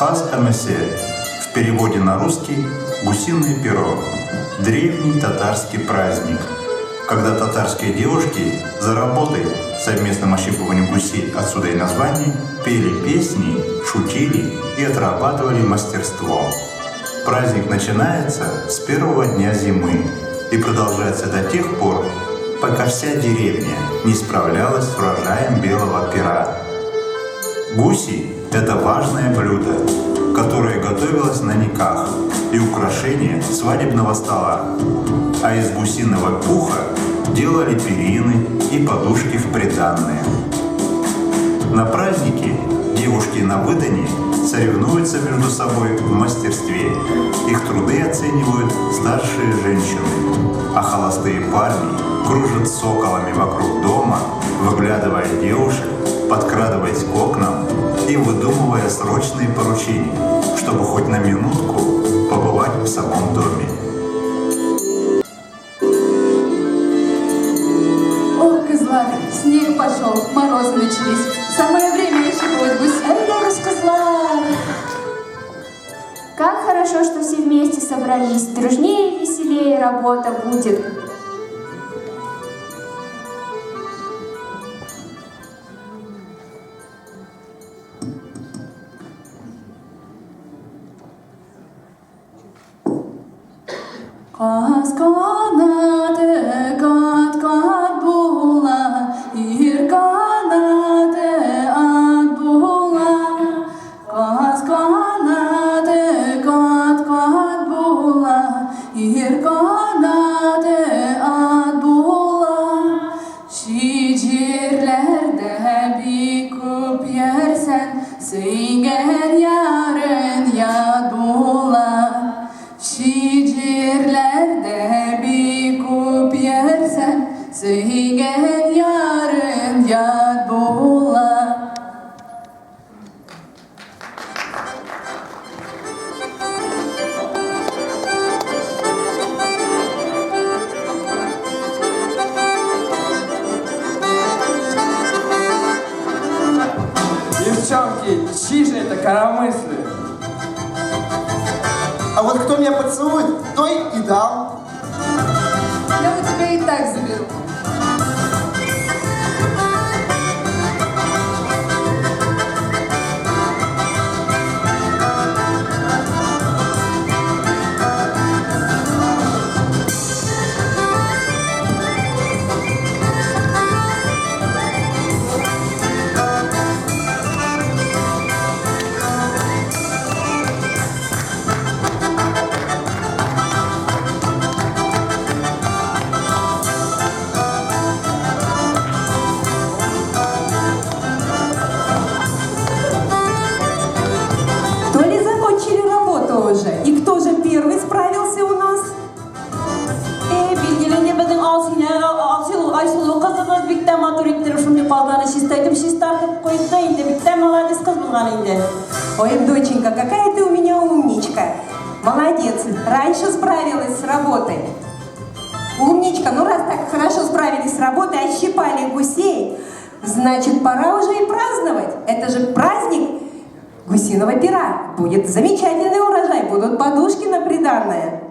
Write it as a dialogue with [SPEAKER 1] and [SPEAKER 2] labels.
[SPEAKER 1] Пасха-Мессе, в переводе на русский «Гусиное перо», древний татарский праздник, когда татарские девушки за работой, совместным ощипыванием гусей, отсюда и название, пели песни, шутили и отрабатывали мастерство. Праздник начинается с первого дня зимы и продолжается до тех пор, пока вся деревня не справлялась с урожаем белого пера. Гуси – это важное блюдо, которое готовилось на никах и украшение свадебного стола, а из гусиного пуха делали перины и подушки в приданое. На празднике девушки на выданье соревнуются между собой в мастерстве. Их труды оценивают старшие женщины, а холостые парни кружат соколами вокруг дома, выглядывая девушек, подкрадываясь к окнам и выдумывая срочные поручения, чтобы хоть на минутку побывать в самом доме.
[SPEAKER 2] Ох, козлар, снег пошел, морозы начались. Самое время ощипывать гусей.
[SPEAKER 3] Козлар! Как хорошо, что все вместе собрались. Дружнее, веселее работа будет.
[SPEAKER 2] Kaz kanadı kat kat bula, ir kanadı at bula. Kaz kanadı kat kat bula, ir kanadı at bula. Şiirlerde bir kup yersen, söyler yarın yad bula. Şiirlerde bir kup yersen, söyler yarın yad bula.
[SPEAKER 4] Девчонки, чьи же это коромыслы?
[SPEAKER 5] А вот кто меня поцелует, той и дам.
[SPEAKER 2] Я у тебя и так заберу.
[SPEAKER 6] Уже. И кто же первый справился у нас?
[SPEAKER 7] Bilgilerini beden Ayşulu kızımız bikte matur ettirip şimdi kaldanı şistaydım şistartıp koydu da indi bikte молодец kız bulgan indi.
[SPEAKER 6] Ой, доченька, какая ты у меня умничка. Молодец, раньше справилась с работой. Умничка, ну раз так хорошо справились с работой, ощипали гусей, значит, пора уже и праздновать. Это же праздник гусиного пера. Будет замечательный урожай, будут подушки на приданое.